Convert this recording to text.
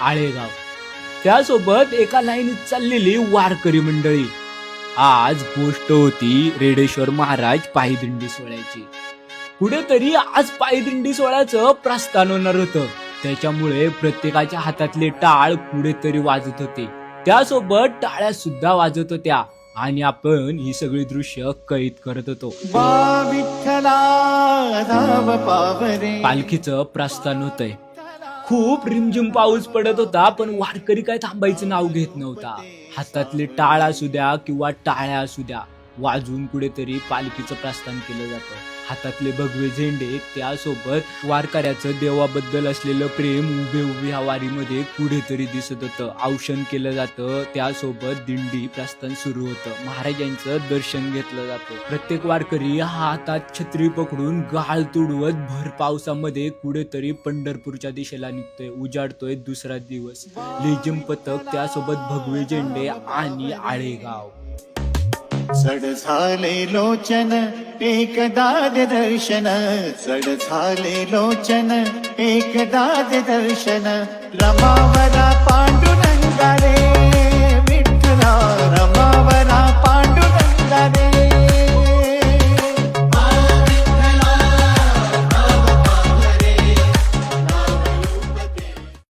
आळेगाव, त्यासोबत एका लाईनीत चाललेली वारकरी मंडळी. आज गोष्ट होती रेडेश्वर महाराज पायदिंडी सोहळ्याची. कुठेतरी आज पायदिंडी सोहळ्याचं प्रस्थान होणार होतं, त्याच्यामुळे प्रत्येकाच्या हातातले टाळ कुठेतरी वाजत होते, त्यासोबत टाळ्या सुद्धा वाजत होत्या आणि आपण ही सगळी दृश्य कैद करत होतो. पालखीचं प्रस्थान होतंय. खूप रिमझिम पाऊस पडत होता, पण वारकरी काय थांबायचं नाव घेत नव्हता. हातातले टाळ असू द्या किंवा टाळ्या असू द्या, वाजवून कुठेतरी पालखीचं प्रस्थान केलं जातं. हातातले भगवे झेंडे, त्यासोबत वारकऱ्याचं देवाबद्दल असलेलं प्रेम उभे उभे ह्या वारीमध्ये कुठेतरी दिसत होतं. औक्षण केलं जातं, त्यासोबत दिंडी प्रस्थान सुरू होतं. महाराजांचं दर्शन घेतलं जातं. प्रत्येक वारकरी हातात छत्री पकडून गाळ तुडवत भर पावसामध्ये कुठेतरी पंढरपूरच्या दिशेला निघतोय. उजाडतोय दुसरा दिवस. लेझिम पथक, त्यासोबत भगवे झेंडे आणि आळेगाव. चढ झाले लोचन एकदा दर्शन, चढ झाले लोचन एकदा दर्शन, रमावरा पांडुरंगा रे.